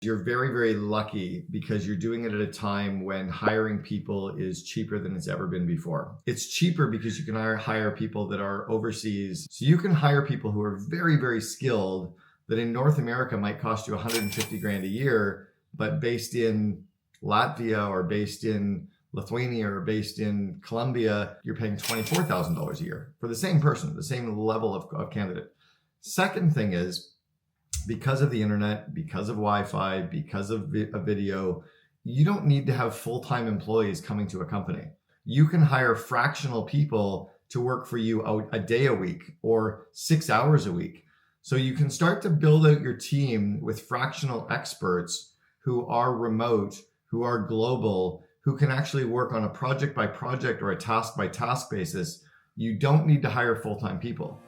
You're very, very lucky because you're doing it at a time when hiring people is cheaper than it's ever been before. It's cheaper because you can hire people that are overseas. So you can hire people who are very, very skilled that in North America might cost you 150 grand a year, but based in Latvia or based in Lithuania or based in Colombia, you're paying $24,000 a year for the same person, the same level of candidate. Second thing is, because of the internet, because of Wi-Fi, because of video, you don't need to have full-time employees coming to a company. You can hire fractional people to work for you a day a week or 6 hours a week. So you can start to build out your team with fractional experts who are remote, who are global, who can actually work on a project by project or a task by task basis. You don't need to hire full-time people.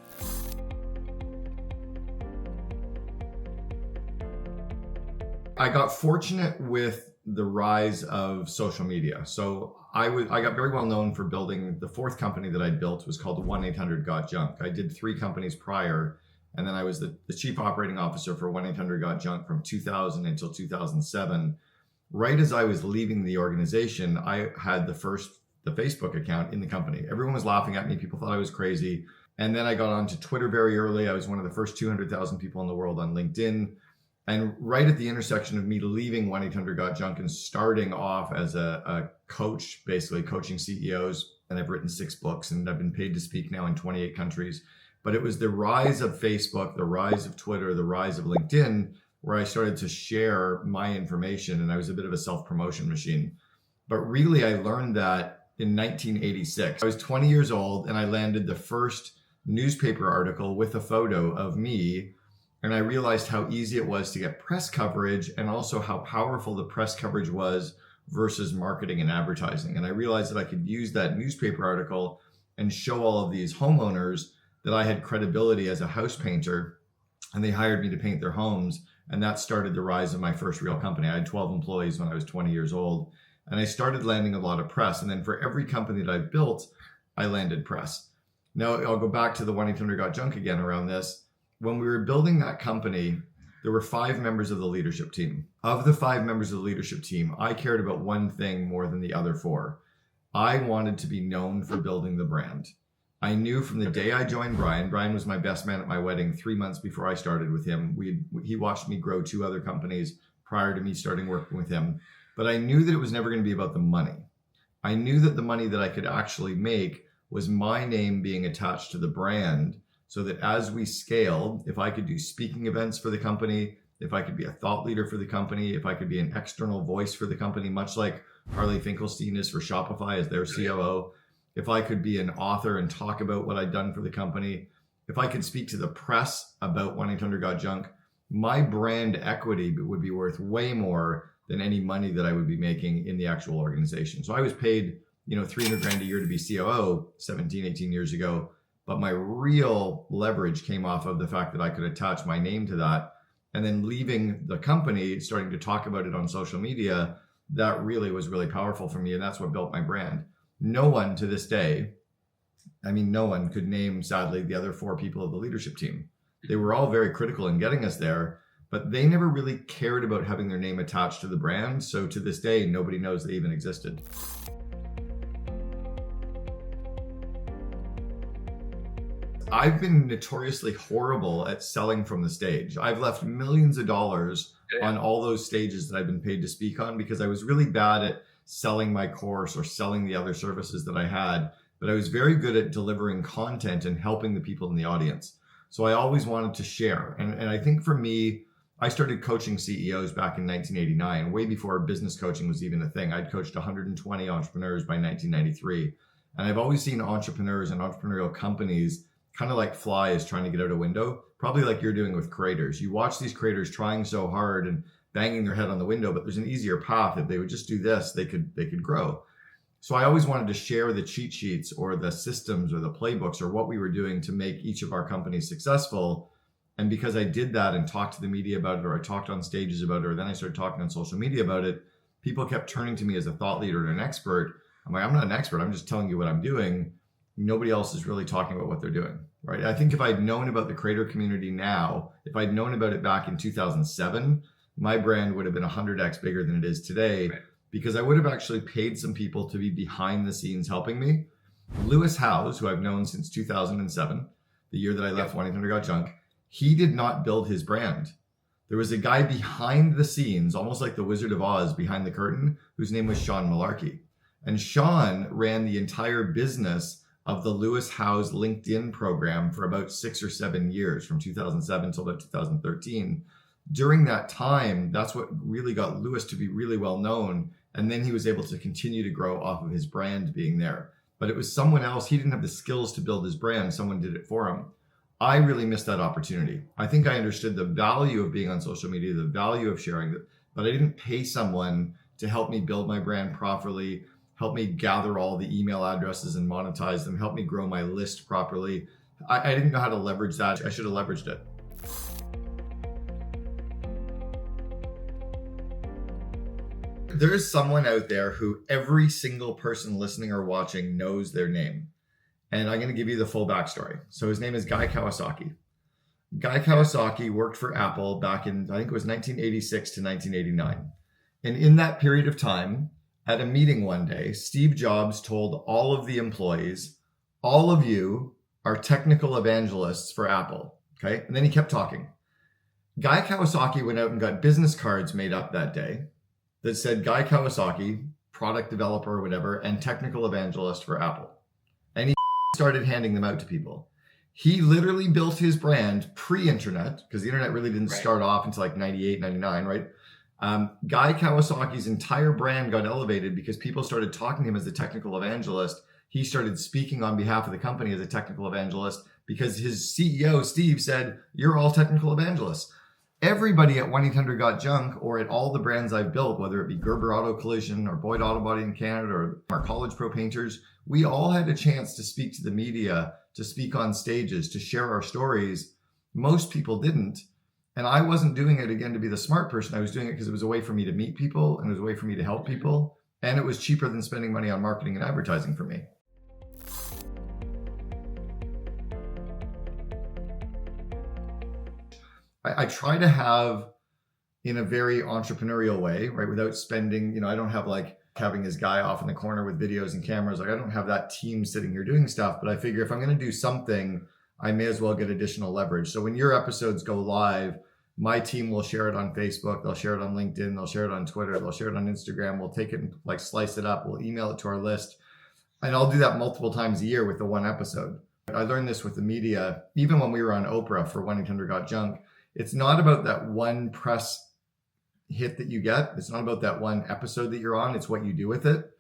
I got fortunate with the rise of social media. So I got very well known for building the fourth company that I built was called 1-800-GOT-JUNK. I did 3 companies prior, and then I was the chief operating officer for 1-800-GOT-JUNK from 2000 until 2007. Right as I was leaving the organization, I had the Facebook account in the company. Everyone was laughing at me. People thought I was crazy. And then I got onto Twitter very early. I was one of the first 200,000 people in the world on LinkedIn. And right at the intersection of me leaving 1-800-GOT-JUNK and starting off as a coach, basically coaching CEOs, and I've written 6 books and I've been paid to speak now in 28 countries. But it was the rise of Facebook, the rise of Twitter, the rise of LinkedIn, where I started to share my information, and I was a bit of a self-promotion machine. But really, I learned that in 1986. I was 20 years old and I landed the first newspaper article with a photo of me. And I realized how easy it was to get press coverage and also how powerful the press coverage was versus marketing and advertising. And I realized that I could use that newspaper article and show all of these homeowners that I had credibility as a house painter, and they hired me to paint their homes. And that started the rise of my first real company. I had 12 employees when I was 20 years old, and I started landing a lot of press. And then for every company that I built, I landed press. Now I'll go back to the 1-800-GOT-JUNK again around this. When we were building that company, there were 5 members of the leadership team. Of the 5 members of the leadership team, I cared about one thing more than the other 4. I wanted to be known for building the brand. I knew from the day I joined Brian was my best man at my wedding 3 months before I started with him. He watched me grow 2 other companies prior to me starting working with him. But I knew that it was never going to be about the money. I knew that the money that I could actually make was my name being attached to the brand, so that as we scaled, if I could do speaking events for the company, if I could be a thought leader for the company, if I could be an external voice for the company, much like Harley Finkelstein is for Shopify as their COO, if I could be an author and talk about what I'd done for the company, if I could speak to the press about 1-800-GOT-JUNK, my brand equity would be worth way more than any money that I would be making in the actual organization. So I was paid, $300 grand a year to be COO 17, 18 years ago. But my real leverage came off of the fact that I could attach my name to that. And then leaving the company, starting to talk about it on social media, that really was really powerful for me. And that's what built my brand. No one to this day, no one could name, sadly, the other 4 people of the leadership team. They were all very critical in getting us there, but they never really cared about having their name attached to the brand. So to this day, nobody knows they even existed. I've been notoriously horrible at selling from the stage. I've left millions of dollars on all those stages that I've been paid to speak on because I was really bad at selling my course or selling the other services that I had, but I was very good at delivering content and helping the people in the audience. So I always wanted to share. And I think for me, I started coaching CEOs back in 1989, way before business coaching was even a thing. I'd coached 120 entrepreneurs by 1993. And I've always seen entrepreneurs and entrepreneurial companies kind of like flies trying to get out a window, probably like you're doing with creators. You watch these creators trying so hard and banging their head on the window, but there's an easier path. If they would just do this, they could grow. So I always wanted to share the cheat sheets or the systems or the playbooks or what we were doing to make each of our companies successful. And because I did that and talked to the media about it, or I talked on stages about it, or then I started talking on social media about it, people kept turning to me as a thought leader and an expert. I'm like, I'm not an expert. I'm just telling you what I'm doing. Nobody else is really talking about what they're doing, right? I think if I'd known about the creator community now, if I'd known about it back in 2007, my brand would have been 100x bigger than it is today, Right. because I would have actually paid some people to be behind the scenes helping me. Lewis Howes, who I've known since 2007, the year that I left 1-800-GOT-JUNK, he did not build his brand. There was a guy behind the scenes, almost like the Wizard of Oz behind the curtain, whose name was Sean Malarkey. And Sean ran the entire business of the Lewis Howes LinkedIn program for about 6 or 7 years, from 2007 until about 2013. During that time, that's what really got Lewis to be really well known. And then he was able to continue to grow off of his brand being there. But it was someone else. He didn't have the skills to build his brand. Someone did it for him. I really missed that opportunity. I think I understood the value of being on social media, the value of sharing it, but I didn't pay someone to help me build my brand properly, help me gather all the email addresses and monetize them, help me grow my list properly. I didn't know how to leverage that. I should have leveraged it. There is someone out there who every single person listening or watching knows their name. And I'm going to give you the full backstory. So his name is Guy Kawasaki. Guy Kawasaki worked for Apple back in, I think it was 1986 to 1989. And in that period of time, at a meeting one day, Steve Jobs told all of the employees, all of you are technical evangelists for Apple. Okay. And then he kept talking. Guy Kawasaki went out and got business cards made up that day that said Guy Kawasaki, product developer or whatever, and technical evangelist for Apple. And he started handing them out to people. He literally built his brand pre-internet, because the internet really didn't start off until like 98, 99, right? Guy Kawasaki's entire brand got elevated because people started talking to him as a technical evangelist. He started speaking on behalf of the company as a technical evangelist because his CEO, Steve, said, you're all technical evangelists. Everybody at 1-800-GOT-JUNK or at all the brands I've built, whether it be Gerber Auto Collision or Boyd Auto Body in Canada or our College Pro Painters, we all had a chance to speak to the media, to speak on stages, to share our stories. Most people didn't. And I wasn't doing it, again, to be the smart person. I was doing it because it was a way for me to meet people and it was a way for me to help people. And it was cheaper than spending money on marketing and advertising for me. I try to have, in a very entrepreneurial way, right? Without spending, I don't have like having this guy off in the corner with videos and cameras. Like I don't have that team sitting here doing stuff, but I figure if I'm going to do something, I may as well get additional leverage. So when your episodes go live, my team will share it on Facebook. They'll share it on LinkedIn. They'll share it on Twitter. They'll share it on Instagram. We'll take it and like slice it up. We'll email it to our list. And I'll do that multiple times a year with the one episode. I learned this with the media, even when we were on Oprah for 1-800-GOT-JUNK. It's not about that one press hit that you get. It's not about that one episode that you're on. It's what you do with it.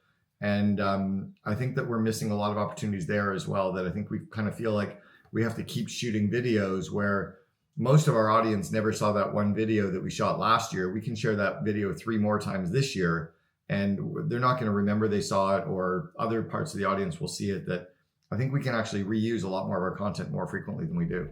And I think that we're missing a lot of opportunities there as well, that I think we kind of feel like we have to keep shooting videos where most of our audience never saw that one video that we shot last year. We can share that video 3 more times this year, and they're not going to remember they saw it, or other parts of the audience will see it. That I think we can actually reuse a lot more of our content more frequently than we do.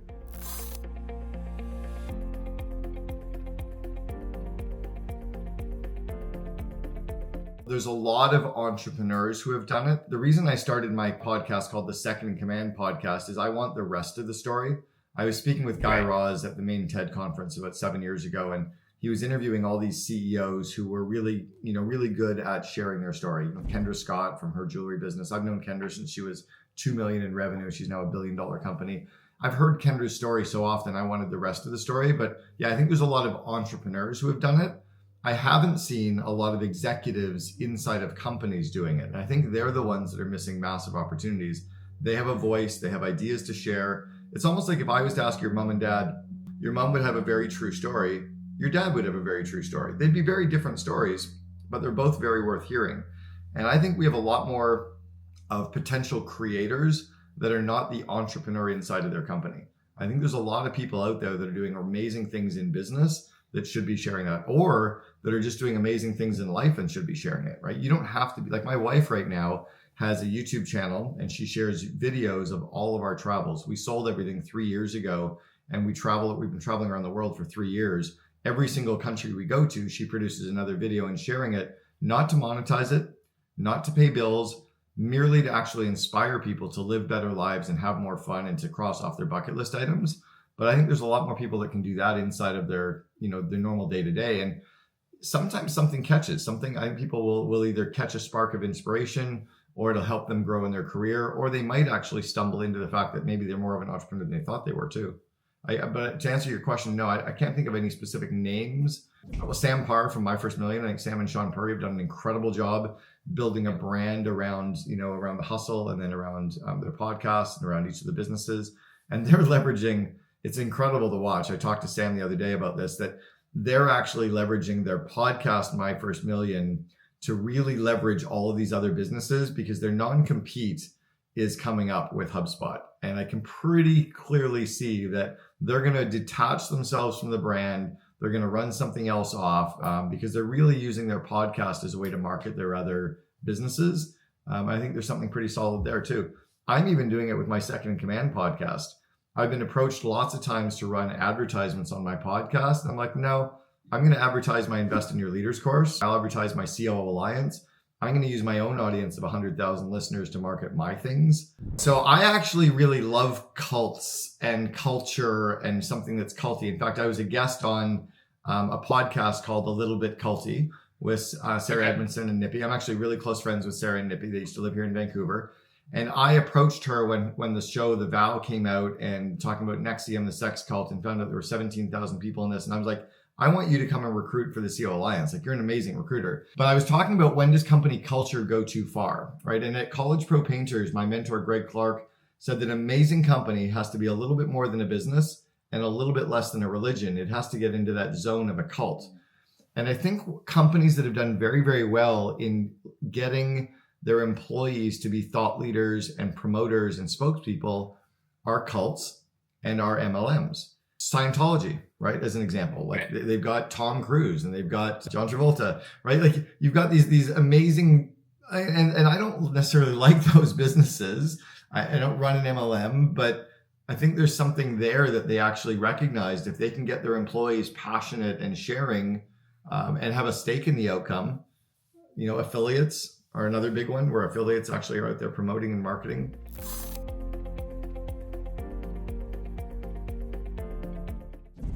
There's a lot of entrepreneurs who have done it. The reason I started my podcast called the Second in Command podcast is I want the rest of the story. I was speaking with Guy Raz at the main TED conference about 7 years ago, and he was interviewing all these CEOs who were really good at sharing their story. Kendra Scott from her jewelry business. I've known Kendra since she was $2 million in revenue. She's now a $1 billion company. I've heard Kendra's story so often, I wanted the rest of the story. But yeah, I think there's a lot of entrepreneurs who have done it. I haven't seen a lot of executives inside of companies doing it. And I think they're the ones that are missing massive opportunities. They have a voice, they have ideas to share. It's almost like if I was to ask your mom and dad, your mom would have a very true story, your dad would have a very true story. They'd be very different stories, but they're both very worth hearing. And I think we have a lot more of potential creators that are not the entrepreneur inside of their company. I think there's a lot of people out there that are doing amazing things in business that should be sharing that, or that are just doing amazing things in life and should be sharing it, right? You don't have to be like my wife right now has a YouTube channel and she shares videos of all of our travels. We sold everything 3 years ago and we've been traveling around the world for 3 years. Every single country we go to, she produces another video and sharing it, not to monetize it, not to pay bills, merely to actually inspire people to live better lives and have more fun and to cross off their bucket list items. But I think there's a lot more people that can do that inside of their, their normal day to day. And sometimes something catches something. I think people will either catch a spark of inspiration, or it'll help them grow in their career, or they might actually stumble into the fact that maybe they're more of an entrepreneur than they thought they were too. But to answer your question, no, I can't think of any specific names. Well, Sam Parr from My First Million, I think Sam and Sean Purry have done an incredible job building a brand around, around the hustle, and then around their podcast and around each of the businesses. And they're leveraging, it's incredible to watch. I talked to Sam the other day about this, that they're actually leveraging their podcast, My First Million, to really leverage all of these other businesses, because their non-compete is coming up with HubSpot. And I can pretty clearly see that they're going to detach themselves from the brand. They're going to run something else off because they're really using their podcast as a way to market their other businesses. I think there's something pretty solid there too. I'm even doing it with my Second in Command podcast. I've been approached lots of times to run advertisements on my podcast. I'm like, no, I'm going to advertise my Invest in Your Leaders course. I'll advertise my COO Alliance. I'm going to use my own audience of 100,000 listeners to market my things. So I actually really love cults and culture and something that's culty. In fact, I was a guest on a podcast called A Little Bit Culty with Sarah Edmondson and Nippy. I'm actually really close friends with Sarah and Nippy. They used to live here in Vancouver. And I approached her when the show The Vow came out and talking about NXIVM, the sex cult, and found out there were 17,000 people in this. And I was like, I want you to come and recruit for the COO Alliance. Like, you're an amazing recruiter. But I was talking about, when does company culture go too far, right? And at College Pro Painters, my mentor, Greg Clark, said that an amazing company has to be a little bit more than a business and a little bit less than a religion. It has to get into that zone of a cult. And I think companies that have done very, very well in getting their employees to be thought leaders and promoters and spokespeople are cults and are MLMs. Scientology, right? As an example, like they've got Tom Cruise and they've got John Travolta, right? Like, you've got these amazing, and I don't necessarily like those businesses. I don't run an MLM, but I think there's something there that they actually recognized. If they can get their employees passionate and sharing and have a stake in the outcome, affiliates are another big one, where affiliates actually are out there promoting and marketing.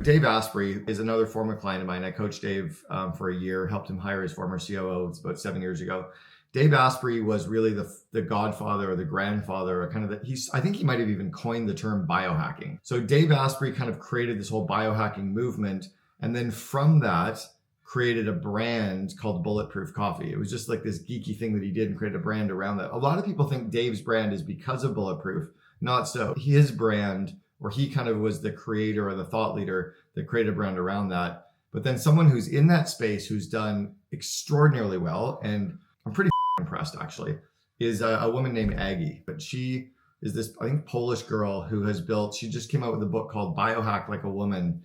Dave Asprey is another former client of mine. I coached Dave for a year, helped him hire his former COO. It's about 7 years ago. Dave Asprey was really the godfather or the grandfather, or kind of I think he might have even coined the term biohacking. So Dave Asprey kind of created this whole biohacking movement. And then from that, created a brand called Bulletproof Coffee. It was just like this geeky thing that he did, and created a brand around that. A lot of people think Dave's brand is because of Bulletproof. Not so. His brand, or he kind of was the creator or the thought leader that created a brand around that. But then someone who's in that space, who's done extraordinarily well, and I'm pretty impressed actually, is a woman named Aggie. But she is this, I think, Polish girl who has she just came out with a book called Biohack Like a Woman.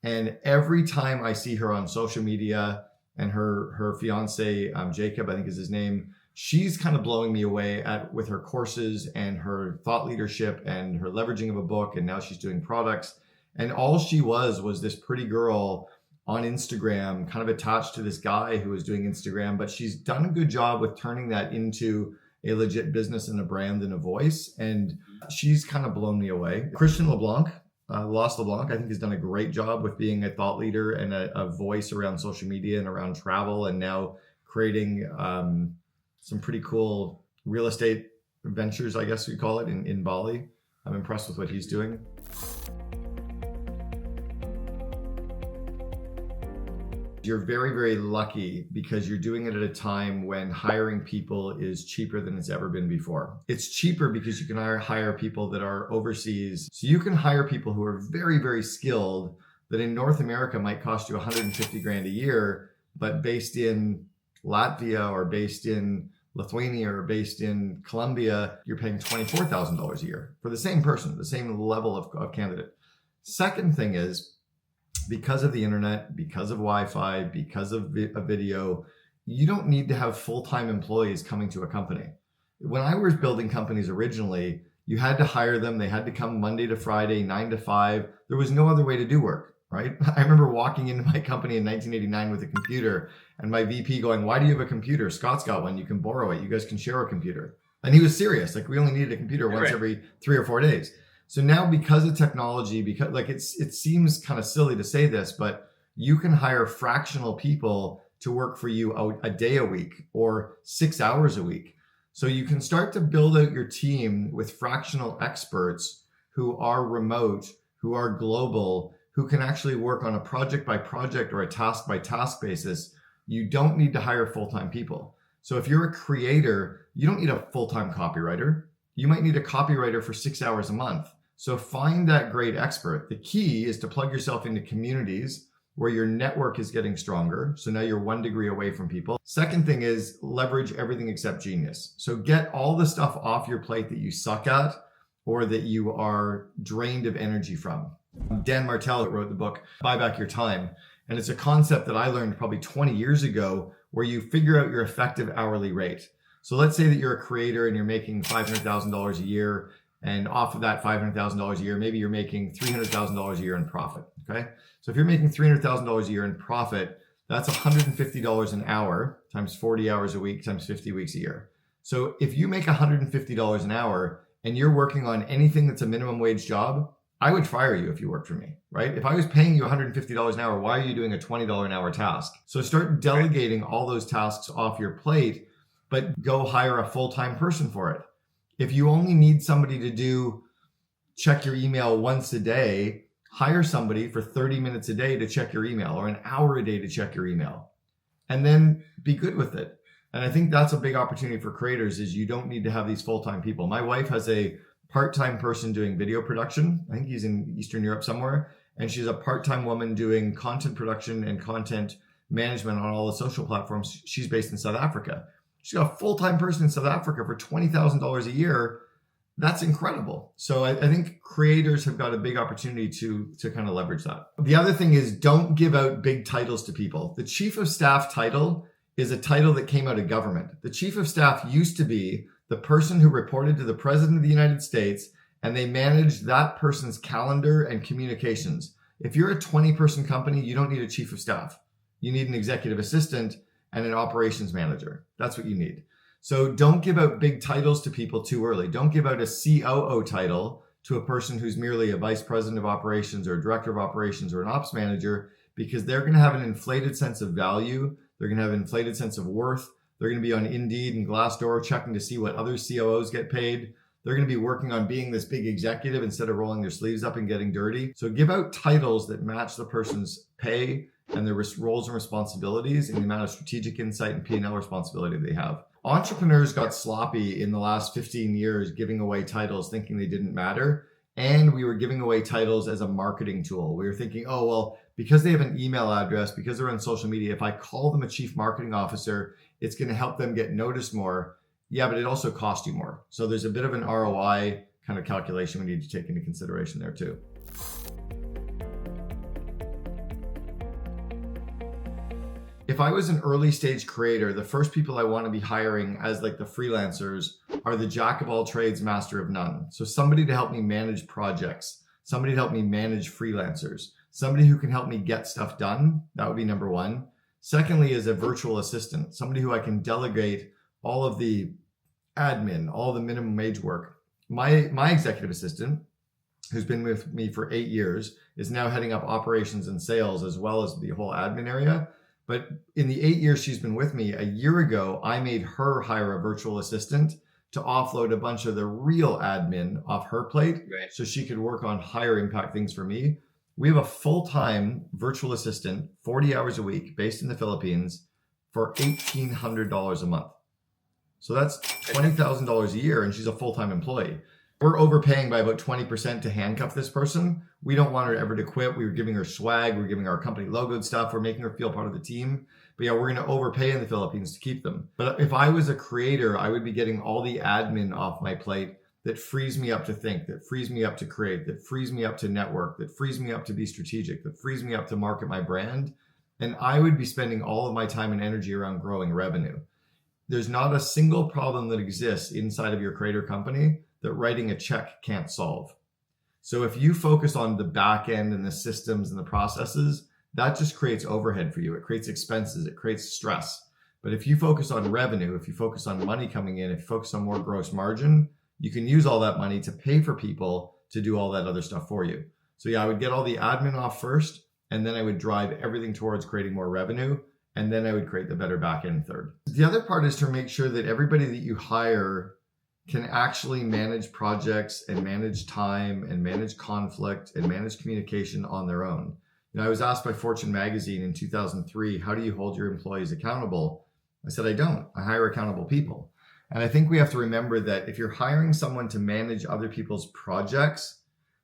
And every time I see her on social media, and her fiance, Jacob, I think is his name, she's kind of blowing me away with her courses and her thought leadership and her leveraging of a book. And now she's doing products. And all she was this pretty girl on Instagram, kind of attached to this guy who was doing Instagram. But she's done a good job with turning that into a legit business and a brand and a voice. And she's kind of blown me away. Christian LeBlanc, Lost LeBlanc, I think, has done a great job with being a thought leader and a voice around social media and around travel, and now creating some pretty cool real estate ventures, I guess we call it, in Bali. I'm impressed with what he's doing. You're very, very lucky because you're doing it at a time when hiring people is cheaper than it's ever been before. It's cheaper because you can hire people that are overseas. So you can hire people who are very, very skilled that in North America might cost you 150 grand a year, but based in Latvia or based in Lithuania or based in Colombia, you're paying $24,000 a year for the same person, the same level of candidate. Second thing is, because of the internet, because of Wi-Fi, because of video, you don't need to have full-time employees coming to a company. When I was building companies originally, you had to hire them. They had to come Monday to Friday, 9 to 5. There was no other way to do work, right? I remember walking into my company in 1989 with a computer and my VP going, "Why do you have a computer? Scott's got one. You can borrow it. You guys can share a computer." And he was serious. Like, we only needed a computer once every 3 or 4 days. So now because of technology, because like it seems kind of silly to say this, but you can hire fractional people to work for you a day a week or 6 hours a week. So you can start to build out your team with fractional experts who are remote, who are global, who can actually work on a project by project or a task by task basis. You don't need to hire full-time people. So if you're a creator, you don't need a full-time copywriter. You might need a copywriter for 6 hours a month. So find that great expert. The key is to plug yourself into communities where your network is getting stronger. So now you're 1 degree away from people. Second thing is leverage everything except genius. So get all the stuff off your plate that you suck at or that you are drained of energy from. Dan Martell wrote the book, Buy Back Your Time. And it's a concept that I learned probably 20 years ago where you figure out your effective hourly rate. So let's say that you're a creator and you're making $500,000 a year. And off of that $500,000 a year, maybe you're making $300,000 a year in profit. Okay. So if you're making $300,000 a year in profit, that's $150 an hour times 40 hours a week times 50 weeks a year. So if you make $150 an hour and you're working on anything that's a minimum wage job, I would fire you if you worked for me, right? If I was paying you $150 an hour, why are you doing a $20 an hour task? So start delegating all those tasks off your plate, but go hire a full-time person for it. If you only need somebody to check your email once a day, hire somebody for 30 minutes a day to check your email or an hour a day to check your email, and then be good with it. And I think that's a big opportunity for creators is you don't need to have these full-time people. My wife has a part-time person doing video production. I think he's in Eastern Europe somewhere. And she's a part-time woman doing content production and content management on all the social platforms. She's based in South Africa. She's got a full-time person in South Africa for $20,000 a year. That's incredible. So I think creators have got a big opportunity to kind of leverage that. The other thing is don't give out big titles to people. The chief of staff title is a title that came out of government. The chief of staff used to be the person who reported to the president of the United States, and they managed that person's calendar and communications. If you're a 20-person company, you don't need a chief of staff. You need an executive assistant and an operations manager. That's what you need. So don't give out big titles to people too early. Don't give out a COO title to a person who's merely a vice president of operations or a director of operations or an ops manager, because they're going to have an inflated sense of value. They're going to have an inflated sense of worth. They're going to be on Indeed and Glassdoor checking to see what other COOs get paid. They're going to be working on being this big executive instead of rolling their sleeves up and getting dirty. So give out titles that match the person's pay and their roles and responsibilities and the amount of strategic insight and P&L responsibility they have. Entrepreneurs got sloppy in the last 15 years giving away titles thinking they didn't matter. And we were giving away titles as a marketing tool. We were thinking, oh, well, because they have an email address, because they're on social media, if I call them a chief marketing officer, it's going to help them get noticed more. Yeah, but it also costs you more. So there's a bit of an ROI kind of calculation we need to take into consideration there too. If I was an early stage creator, the first people I want to be hiring as like the freelancers are the jack of all trades, master of none. So somebody to help me manage projects, somebody to help me manage freelancers, somebody who can help me get stuff done. That would be number one. Secondly is a virtual assistant, somebody who I can delegate all of the admin, all the minimum wage work. My executive assistant, who's been with me for 8 years, is now heading up operations and sales as well as the whole admin area. But in the 8 years she's been with me, a year ago, I made her hire a virtual assistant to offload a bunch of the real admin off her plate, right, so she could work on higher impact things for me. We have a full-time virtual assistant, 40 hours a week, based in the Philippines for $1,800 a month. So that's $20,000 a year, and she's a full-time employee. We're overpaying by about 20% to handcuff this person. We don't want her ever to quit. We were giving her swag. We're giving her our company logoed stuff. We're making her feel part of the team. But yeah, we're going to overpay in the Philippines to keep them. But if I was a creator, I would be getting all the admin off my plate that frees me up to think, that frees me up to create, that frees me up to network, that frees me up to be strategic, that frees me up to market my brand. And I would be spending all of my time and energy around growing revenue. There's not a single problem that exists inside of your creator company that writing a check can't solve. So if you focus on the back end and the systems and the processes, that just creates overhead for you. It creates expenses, it creates stress. But if you focus on revenue, if you focus on money coming in, if you focus on more gross margin, you can use all that money to pay for people to do all that other stuff for you. So yeah, I would get all the admin off first, and then I would drive everything towards creating more revenue. And then I would create the better back end third. The other part is to make sure that everybody that you hire can actually manage projects and manage time and manage conflict and manage communication on their own. I was asked by Fortune magazine in 2003, how do you hold your employees accountable? I said, I don't. I hire accountable people. And I think we have to remember that if you're hiring someone to manage other people's projects,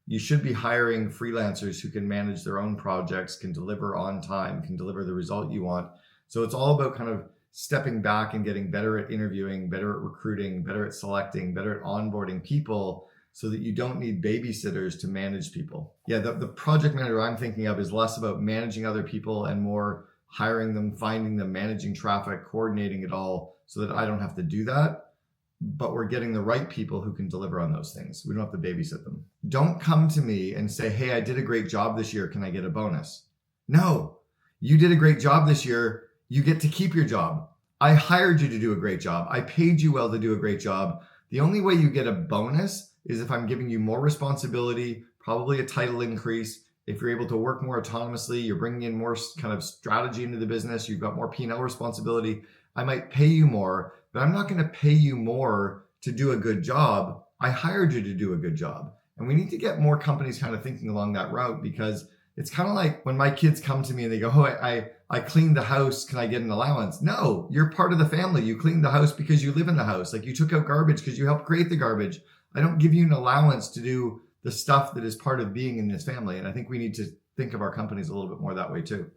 you should be hiring freelancers who can manage their own projects, can deliver on time, can deliver the result you want. So it's all about kind of stepping back and getting better at interviewing, better at recruiting, better at selecting, better at onboarding people so that you don't need babysitters to manage people. Yeah, the project manager I'm thinking of is less about managing other people and more hiring them, finding them, managing traffic, coordinating it all so that I don't have to do that. But we're getting the right people who can deliver on those things. We don't have to babysit them. Don't come to me and say, hey, I did a great job this year. Can I get a bonus? No, you did a great job this year. You get to keep your job. I hired you to do a great job. I paid you well to do a great job. The only way you get a bonus is if I'm giving you more responsibility, probably a title increase. If you're able to work more autonomously, you're bringing in more kind of strategy into the business, you've got more P&L responsibility, I might pay you more, but I'm not going to pay you more to do a good job. I hired you to do a good job. And we need to get more companies kind of thinking along that route, because it's kind of like when my kids come to me and they go, oh, I cleaned the house. Can I get an allowance? No, you're part of the family. You cleaned the house because you live in the house. Like, you took out garbage because you helped create the garbage. I don't give you an allowance to do the stuff that is part of being in this family. And I think we need to think of our companies a little bit more that way too.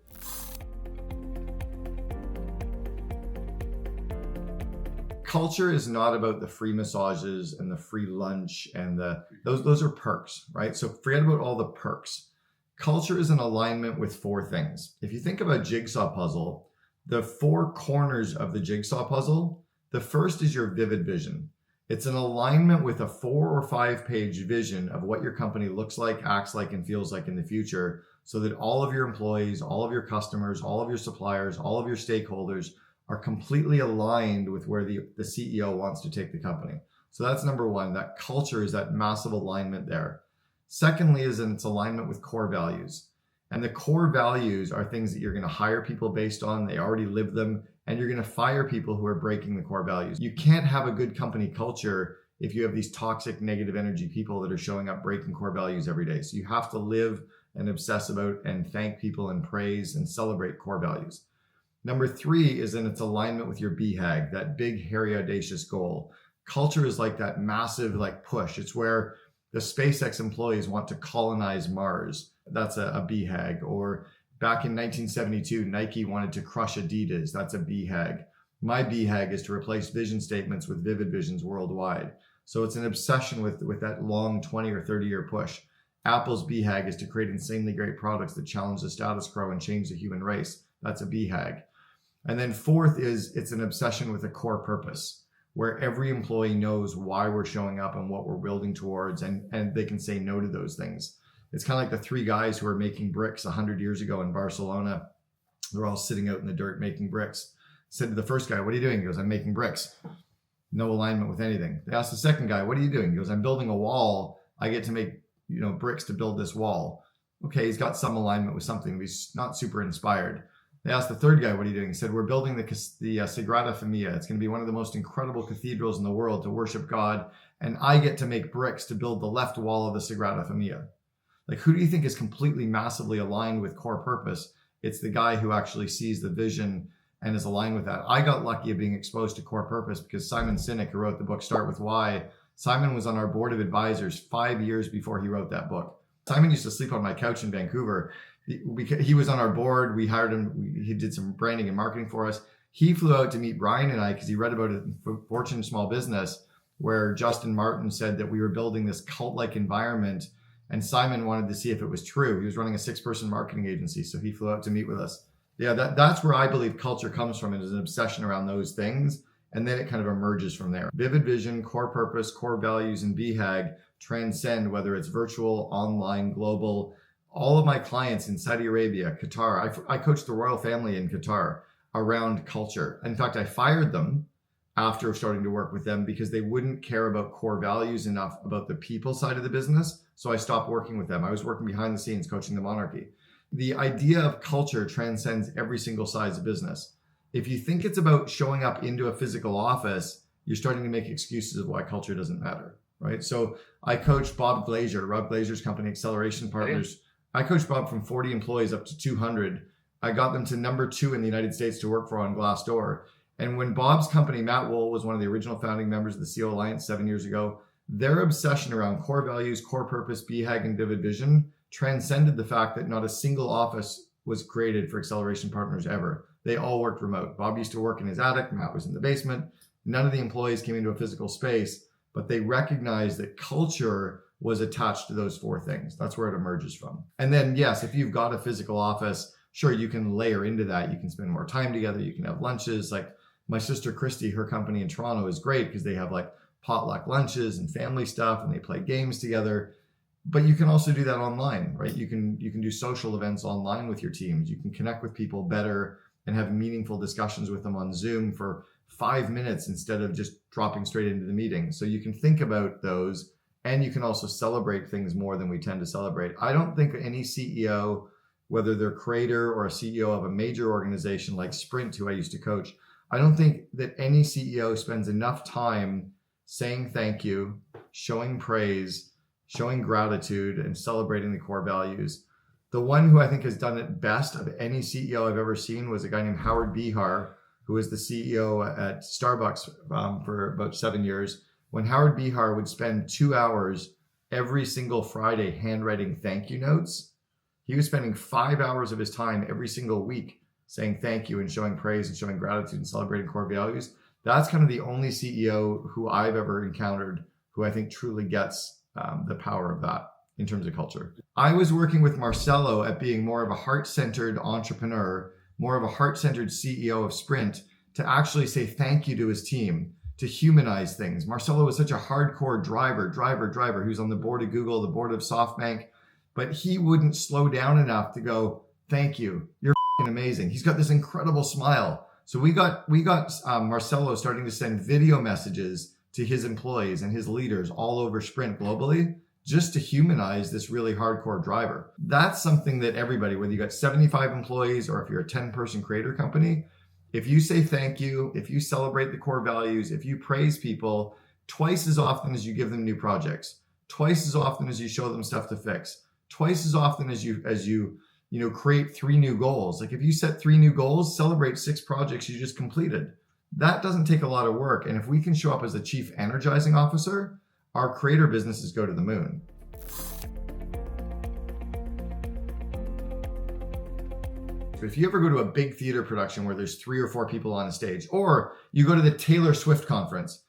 Culture is not about the free massages and the free lunch and those are perks, right? So forget about all the perks. Culture is an alignment with four things. If you think of a jigsaw puzzle, the four corners of the jigsaw puzzle, the first is your vivid vision. It's an alignment with a 4 or 5 page vision of what your company looks like, acts like, and feels like in the future, so that all of your employees, all of your customers, all of your suppliers, all of your stakeholders are completely aligned with where the CEO wants to take the company. So that's number one. That culture is that massive alignment there. Secondly is in its alignment with core values. And the core values are things that you're going to hire people based on. They already live them. And you're going to fire people who are breaking the core values. You can't have a good company culture if you have these toxic, negative energy people that are showing up breaking core values every day. So you have to live and obsess about and thank people and praise and celebrate core values. Number 3 is in its alignment with your BHAG, that big, hairy, audacious goal. Culture is like that massive push. It's where the SpaceX employees want to colonize Mars. That's a BHAG. Or back in 1972, Nike wanted to crush Adidas. That's a BHAG. My BHAG is to replace vision statements with vivid visions worldwide. So it's an obsession with that long 20 or 30 year push. Apple's BHAG is to create insanely great products that challenge the status quo and change the human race. That's a BHAG. And then 4th is it's an obsession with a core purpose, where every employee knows why we're showing up and what we're building towards, and they can say no to those things. It's kind of like the 3 guys who were making bricks 100 years ago in Barcelona. They're all sitting out in the dirt making bricks. Said to the first guy, what are you doing? He goes, I'm making bricks. No alignment with anything. They asked the second guy, what are you doing? He goes, I'm building a wall. I get to make bricks to build this wall. Okay, he's got some alignment with something, but he's not super inspired. They asked the third guy, what are you doing? He said, we're building the Sagrada Familia. It's going to be one of the most incredible cathedrals in the world to worship God. And I get to make bricks to build the left wall of the Sagrada Familia. Like, who do you think is completely massively aligned with core purpose? It's the guy who actually sees the vision and is aligned with that. I got lucky of being exposed to core purpose because Simon Sinek, who wrote the book Start With Why, Simon was on our board of advisors 5 years before he wrote that book. Simon used to sleep on my couch in Vancouver. He was on our board. We hired him. He did some branding and marketing for us. He flew out to meet Brian and I because he read about it in Fortune Small Business, where Justin Martin said that we were building this cult-like environment, and Simon wanted to see if it was true. He was running a 6-person marketing agency, so he flew out to meet with us. Yeah, that's where I believe culture comes from. It is an obsession around those things, and then it kind of emerges from there. Vivid vision, core purpose, core values, and BHAG transcend whether it's virtual, online, global. All of my clients in Saudi Arabia, Qatar, I coached the royal family in Qatar around culture. In fact, I fired them after starting to work with them because they wouldn't care about core values enough about the people side of the business. So I stopped working with them. I was working behind the scenes, coaching the monarchy. The idea of culture transcends every single size of business. If you think it's about showing up into a physical office, you're starting to make excuses of why culture doesn't matter, right? So I coached Rob Glazer's company, Acceleration Partners. I coached Bob from 40 employees up to 200. I got them to number 2 in the United States to work for on Glassdoor. And when Bob's company, Matt Wool, was one of the original founding members of the COO Alliance 7 years ago, their obsession around core values, core purpose, BHAG, and Vivid Vision transcended the fact that not a single office was created for Acceleration Partners ever. They all worked remote. Bob used to work in his attic. Matt was in the basement. None of the employees came into a physical space, but they recognized that culture was attached to those 4 things. That's where it emerges from. And then, yes, if you've got a physical office, sure, you can layer into that. You can spend more time together. You can have lunches. Like my sister Christy, her company in Toronto is great because they have like potluck lunches and family stuff, and they play games together. But you can also do that online, right? You can do social events online with your teams. You can connect with people better and have meaningful discussions with them on Zoom for 5 minutes instead of just dropping straight into the meeting. So you can think about those, and you can also celebrate things more than we tend to celebrate. I don't think any CEO, whether they're creator or a CEO of a major organization like Sprint, who I used to coach, I don't think that any CEO spends enough time saying thank you, showing praise, showing gratitude, and celebrating the core values. The one who I think has done it best of any CEO I've ever seen was a guy named Howard Behar, who was the CEO at Starbucks for about 7 years. When Howard Behar would spend 2 hours every single Friday handwriting thank you notes, he was spending 5 hours of his time every single week saying thank you and showing praise and showing gratitude and celebrating core values. That's kind of the only CEO who I've ever encountered who I think truly gets the power of that in terms of culture. I was working with Marcelo at being more of a heart-centered entrepreneur, more of a heart-centered CEO of Sprint, to actually say thank you to his team, to humanize things. Marcelo was such a hardcore driver who's on the board of Google, the board of SoftBank, but he wouldn't slow down enough to go, thank you, you're amazing. He's got this incredible smile. So we got Marcelo starting to send video messages to his employees and his leaders all over Sprint globally, just to humanize this really hardcore driver. That's something that everybody, whether you got 75 employees or if you're a 10-person creator company, if you say thank you, if you celebrate the core values, if you praise people twice as often as you give them new projects, twice as often as you show them stuff to fix, twice as often as you create 3 new goals. Like if you set 3 new goals, celebrate 6 projects you just completed. That doesn't take a lot of work. And if we can show up as a chief energizing officer, our creator businesses go to the moon. If you ever go to a big theater production where there's 3 or 4 people on a stage, or you go to the Taylor Swift conference,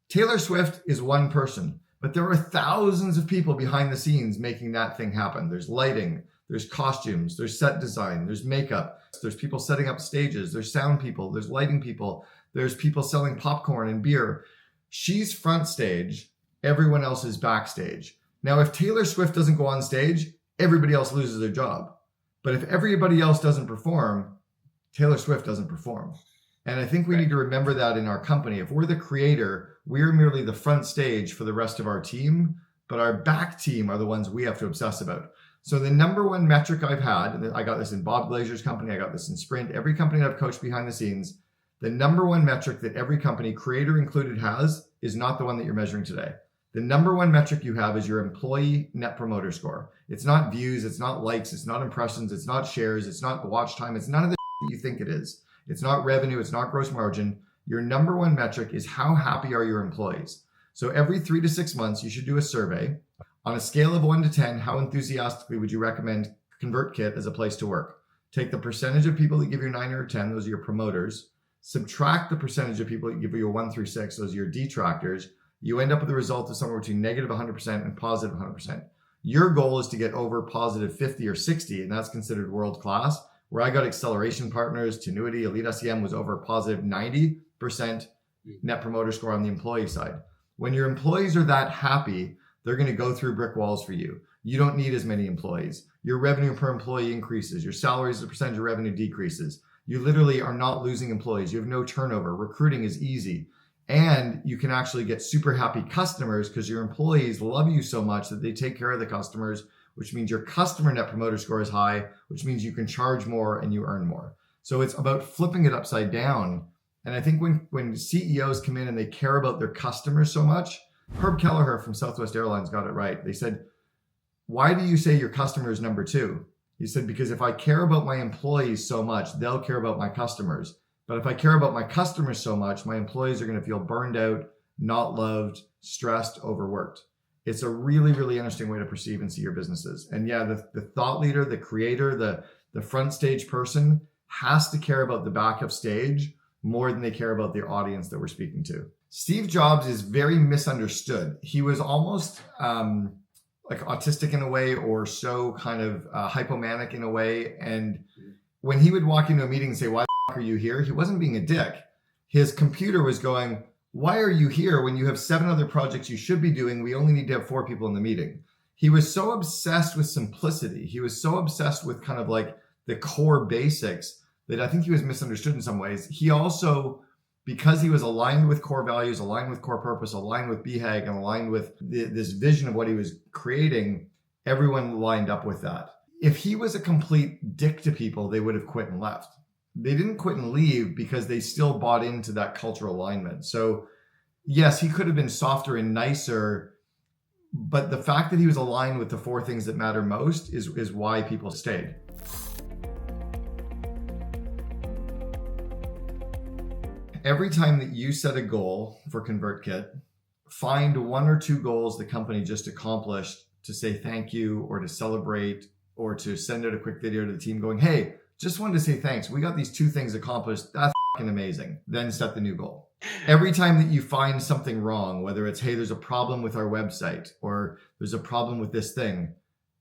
Taylor Swift is one person, but there are thousands of people behind the scenes making that thing happen. There's lighting, there's costumes, there's set design, there's makeup, there's people setting up stages, there's sound people, there's lighting people, there's people selling popcorn and beer. She's front stage, everyone else is backstage. Now, if Taylor Swift doesn't go on stage, everybody else loses their job. But if everybody else doesn't perform, Taylor Swift doesn't perform. And I think we need to remember that in our company. If we're the creator, we're merely the front stage for the rest of our team, but our back team are the ones we have to obsess about. So the number one metric I've had, and I got this in Bob Glazer's company, I got this in Sprint, every company that I've coached behind the scenes, the number one metric that every company, creator included, has is not the one that you're measuring today. The number one metric you have is your employee net promoter score. It's not views, it's not likes, it's not impressions, it's not shares, it's not watch time, it's none of the that you think it is. It's not revenue, it's not gross margin. Your number one metric is how happy are your employees. So every 3 to 6 months, you should do a survey. On a scale of 1 to 10, how enthusiastically would you recommend ConvertKit as a place to work? Take the percentage of people that give you a 9 or a 10, those are your promoters. Subtract the percentage of people that give you a 1 through 6, those are your detractors. You end up with a result of somewhere between negative 100% and positive 100%. Your goal is to get over positive 50 or 60, and that's considered world-class. Where I got Acceleration Partners, Tenuity, Elite SEM was over positive 90% net promoter score on the employee side. When your employees are that happy, they're going to go through brick walls for you. You don't need as many employees. Your revenue per employee increases. Your salary as a percentage of revenue decreases. You literally are not losing employees. You have no turnover. Recruiting is easy. And you can actually get super happy customers because your employees love you so much that they take care of the customers, which means your customer net promoter score is high, which means you can charge more and you earn more. So it's about flipping it upside down. And I think when CEOs come in and they care about their customers so much, Herb Kelleher from Southwest Airlines got it right. They said, why do you say your customer is number two? He said, because if I care about my employees so much, they'll care about my customers. But if I care about my customers so much, my employees are going to feel burned out, not loved, stressed, overworked. It's a really, really interesting way to perceive and see your businesses. And yeah, the thought leader, the creator, the front stage person has to care about the backup stage more than they care about the audience that we're speaking to. Steve Jobs is very misunderstood. He was almost like autistic in a way, or so kind of hypomanic in a way. And when he would walk into a meeting and say, why the are you here? He wasn't being a dick. His computer was going, why are you here when you have 7 other projects you should be doing? We only need to have 4 people in the meeting. He was so obsessed with simplicity. He was so obsessed with kind of like the core basics that I think he was misunderstood in some ways. He also, because he was aligned with core values, aligned with core purpose, aligned with BHAG, and aligned with this vision of what he was creating, everyone lined up with that. If he was a complete dick to people, they would have quit and left. They didn't quit and leave because they still bought into that cultural alignment. So yes, he could have been softer and nicer, but the fact that he was aligned with the 4 things that matter most is why people stayed. Every time that you set a goal for ConvertKit, find 1 or 2 goals the company just accomplished to say thank you, or to celebrate, or to send out a quick video to the team going, hey, just wanted to say thanks. We got these 2 things accomplished. That's fucking amazing. Then set the new goal. Every time that you find something wrong, whether it's, hey, there's a problem with our website, or there's a problem with this thing,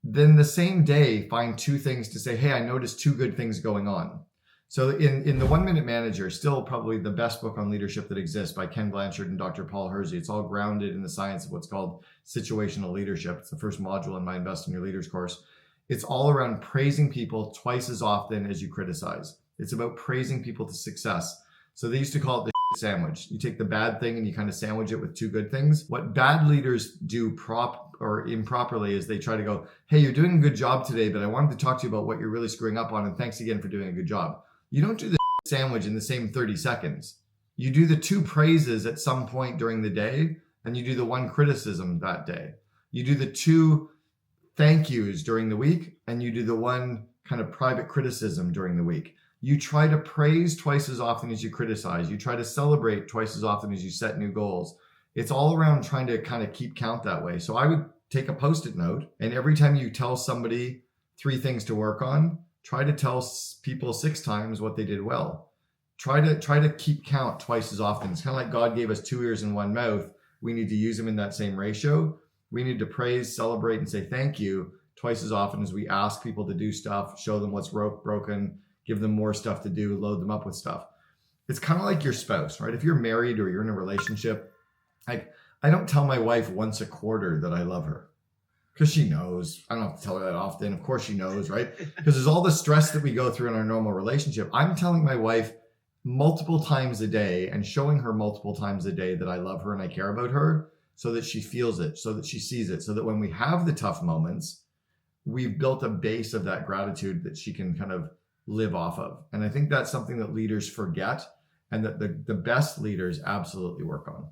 then the same day find 2 things to say, hey, I noticed 2 good things going on. So in the 1 Minute Manager, still probably the best book on leadership that exists by Ken Blanchard and Dr. Paul Hersey. It's all grounded in the science of what's called situational leadership. It's the first module in my Invest in Your Leaders course. It's all around praising people twice as often as you criticize. It's about praising people to success. So they used to call it the sandwich. You take the bad thing and you kind of sandwich it with 2 good things. What bad leaders do improperly is they try to go, hey, you're doing a good job today, but I wanted to talk to you about what you're really screwing up on, and thanks again for doing a good job. You don't do the sandwich in the same 30 seconds. You do the 2 praises at some point during the day, and you do the 1 criticism that day. You do the 2 thank yous during the week, and you do the 1 kind of private criticism during the week. You try to praise twice as often as you criticize. You try to celebrate twice as often as you set new goals. It's all around trying to kind of keep count that way. So I would take a Post-it note, and every time you tell somebody 3 things to work on, try to tell people 6 times what they did well. Try to keep count twice as often. It's kind of like God gave us 2 ears and 1 mouth. We need to use them in that same ratio. We need to praise, celebrate, and say thank you twice as often as we ask people to do stuff, show them what's broken, give them more stuff to do, load them up with stuff. It's kind of like your spouse, right? If you're married or you're in a relationship, like, I don't tell my wife once a quarter that I love her, because she knows. I don't have to tell her that often. Of course she knows, right? Because there's all the stress that we go through in our normal relationship. I'm telling my wife multiple times a day and showing her multiple times a day that I love her and I care about her, so that she feels it, so that she sees it, so that when we have the tough moments, we've built a base of that gratitude that she can kind of live off of. And I think that's something that leaders forget, and that the best leaders absolutely work on.